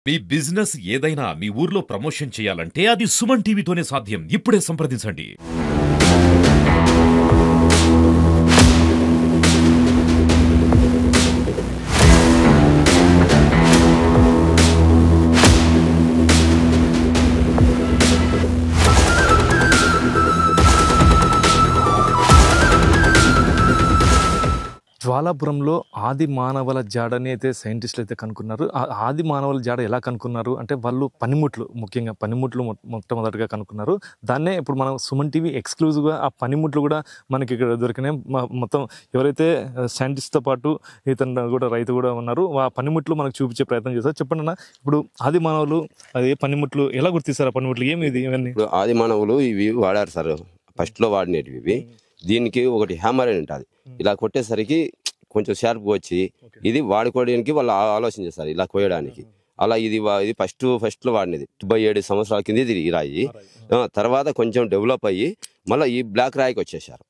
మీ business ఏదైనా మీ ఊర్లో promotion చేయాలంటే అది సుమన్ టీవీతోనే సాధ్యం. ఇప్పుడే సంప్రదించండి. జ్వాలాపురంలో ఆది మానవుల జాడని అయితే సైంటిస్టులు అయితే కనుక్కున్నారు. ఆ ఆది మానవుల జాడ ఎలా కనుక్కున్నారు అంటే వాళ్ళు పనిముట్లు, ముఖ్యంగా పనిముట్లు మొట్టమొదటిగా కనుక్కున్నారు. దాన్నే ఇప్పుడు మనం సుమన్ టీవీ ఎక్స్క్లూజివ్గా ఆ పనిముట్లు కూడా మనకి ఇక్కడ దొరికినాయి. మొత్తం ఎవరైతే సైంటిస్ట్తో పాటు ఇతను కూడా రైతు కూడా ఉన్నారు, ఆ పనిముట్లు మనకు చూపించే ప్రయత్నం చేస్తారు. చెప్పండి అన్న, ఇప్పుడు ఆది మానవులు అదే పనిముట్లు ఎలా గుర్తిస్తారు? ఆ పనిముట్లు ఏమి ఇది ఇవన్నీ? ఆది మానవులు ఇవి వాడారు సార్, ఫస్ట్లో వాడినవి ఇవి. దీనికి ఒకటి హ్యామర్ అని ఉంటుంది, ఇలా కొట్టేసరికి కొంచెం షార్ప్గా వచ్చి ఇది వాడుకోవడానికి వాళ్ళు ఆలోచన చేస్తారు ఇలా కోయడానికి. అలా ఇది ఫస్ట్లో వాడినది 77 సంవత్సరాల కింద ఇది ఈ రాయి. తర్వాత కొంచెం డెవలప్ అయ్యి మళ్ళీ ఈ బ్లాక్ రాయికి వచ్చేసారు.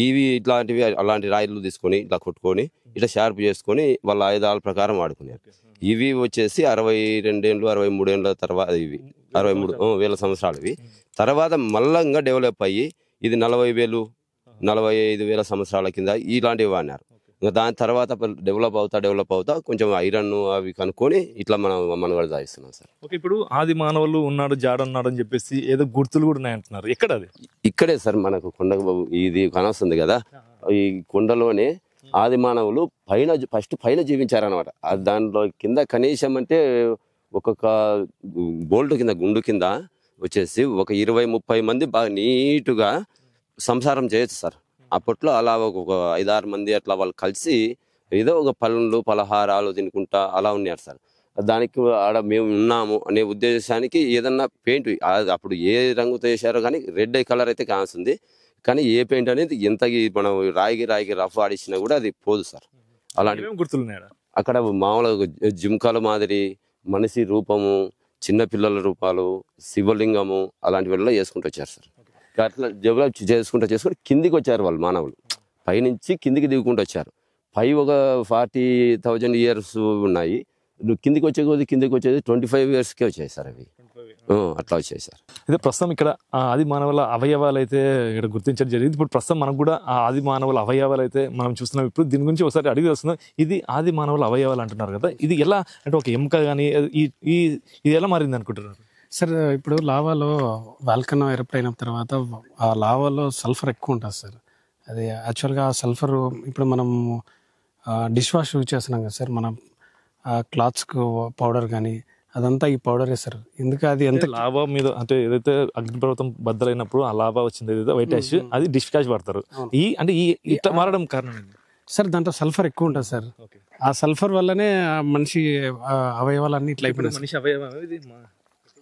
ఇవి ఇట్లాంటివి అలాంటి రాయిలు తీసుకొని ఇట్లా కొట్టుకొని ఇట్లా షార్ప్ చేసుకొని వాళ్ళ ఆయుధాల ప్రకారం వాడుకున్నారు. ఇవి వచ్చేసి 62 ఏళ్ళు 63 ఏళ్ళ తర్వాత, ఇవి 63,000 సంవత్సరాలు. ఇవి తర్వాత మళ్ళంగా డెవలప్ అయ్యి ఇది 40,000 45,000 సంవత్సరాల కింద ఇలాంటివి వాడినారు. ఇంకా దాని తర్వాత డెవలప్ అవుతా కొంచెం ఐరన్ అవి కనుక్కొని ఇట్లా మనం మనుగడ సాగిస్తున్నాం సార్. ఓకే, ఇప్పుడు ఆది మానవులు ఉన్నాడు, జాడ ఉన్నాడు అని చెప్పేసి ఏదో గుర్తులు కూడా ఉన్నాయంటున్నారు. ఎక్కడ అది? ఇక్కడే సార్, మనకు కొండ ఇది కనొస్తుంది కదా, ఈ కొండలోనే ఆది మానవులు ఫస్ట్ పైన జీవించారనమాట. దాంట్లో కింద కనీసం అంటే ఒక్కొక్క బోల్ట్ కింద గుండు కింద వచ్చేసి ఒక 20-30 మంది బాగా నీటుగా సంసారం చేయొచ్చు సార్. అప్పట్లో అలా ఒక 5-6 మంది అట్లా వాళ్ళు కలిసి ఏదో ఒక పళ్ళు పలహారాలు తినుకుంటా అలా ఉన్నారు సార్. దానికి ఆడ మేము ఉన్నాము అనే ఉద్దేశానికి ఏదన్నా పెయింట్ అప్పుడు ఏ రంగుతో వేసారో కానీ రెడ్ కలర్ అయితే కాస్తుంది. కానీ ఏ పెయింట్ అనేది ఎంత మనం రాయికి రఫ్ ఆడిచ్చినా కూడా అది పోదు సార్. అలాంటి గుర్తులున్నాయి అక్కడ మామూలుగా జింకాల మాదిరి మనిషి రూపము, చిన్న పిల్లల రూపాలు, శివలింగము అలాంటివి వేసుకుంటూ వచ్చారు సార్. అట్లా డెవలప్ చేసుకుంటూ కిందికి వచ్చారు వాళ్ళు మానవులు. పైనుంచి కిందికి దిగుకుంటూ వచ్చారు. పై ఒక 40,000 ఇయర్స్ ఉన్నాయి. కిందికి వచ్చేది 25 ఇయర్స్కే వచ్చాయి సార్. అవి అట్లా వచ్చాయి సార్. అయితే ప్రస్తుతం ఇక్కడ ఆది మానవుల అవయవాలు అయితే ఇక్కడ గుర్తించడం జరిగింది. ఇప్పుడు ప్రస్తుతం మనకు కూడా ఆ ఆది మానవుల అవయవాలు అయితే మనం చూస్తున్నాం. ఇప్పుడు దీని గురించి ఒకసారి అడిగి వస్తున్నాం. ఇది ఆది మానవుల అవయవాలు అంటున్నారు కదా, ఇది ఎలా అంటే ఒక ఎముక కానీ ఇది ఎలా మారింది అనుకుంటున్నారు సార్? ఇప్పుడు లావాలో వాల్కనో ఎరప్ట్ అయిన తర్వాత ఆ లావాలో సల్ఫర్ ఎక్కువ ఉంటుంది సార్. అది యాక్చువల్గా ఆ సల్ఫర్ ఇప్పుడు మనం డిష్ వాష్ యూజ్ చేస్తున్నాం కదా సార్, మనం క్లాత్స్కు పౌడర్ కానీ అదంతా ఈ పౌడరే సార్. ఎందుకు అది ఎంత లావా మీద అంటే ఏదైతే అగ్నిపర్వతం బద్దలైనప్పుడు ఆ లావా వచ్చింది ఏదైతే వైట్ యాష్, అది డిష్ వాష్ వాడతారు. ఇట్లా మారడం కారణం ఏంటి సార్? దాంట్లో సల్ఫర్ ఎక్కువ ఉంటుంది సార్. ఆ సల్ఫర్ వల్లనే మనిషి అవయవాలన్నీ ఇట్లా అయిపోయినాయి.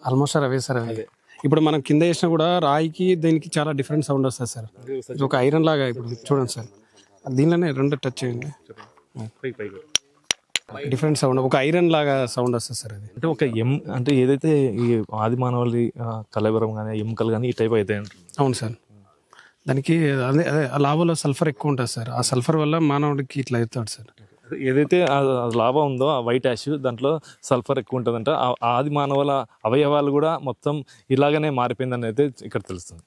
ఆల్మోస్ట్ అవే సార్. అవి ఇప్పుడు మనం కింద వేసినా కూడా రాయికి దీనికి చాలా డిఫరెంట్ సౌండ్ వస్తుంది సార్. ఇది ఒక ఐరన్ లాగా. ఇప్పుడు చూడండి సార్, దీనిలోనే 2 టచ్ చేయండి, డిఫరెంట్ సౌండ్, ఒక ఐరన్ లాగా సౌండ్ వస్తుంది సార్. అది అంటే ఒక అంటే ఏదైతే ఈ ఆది మానవులు కలవరం కానీ ఎముకలు కానీ ఈ టైప్ అవుతాయి. అవును సార్. దానికి అదే లావాలో సల్ఫర్ ఎక్కువ ఉంటుంది సార్. ఆ సల్ఫర్ వల్ల మానవుడికి ఇట్లా అవుతాడు సార్. ఏదైతే లావా ఉందో ఆ వైట్ యాష్, దాంట్లో సల్ఫర్ ఎక్కువ ఉంటుందంట. ఆది మానవుల అవయవాలు కూడా మొత్తం ఇలాగనే మారిపోయిందని అయితే ఇక్కడ తెలుస్తుంది.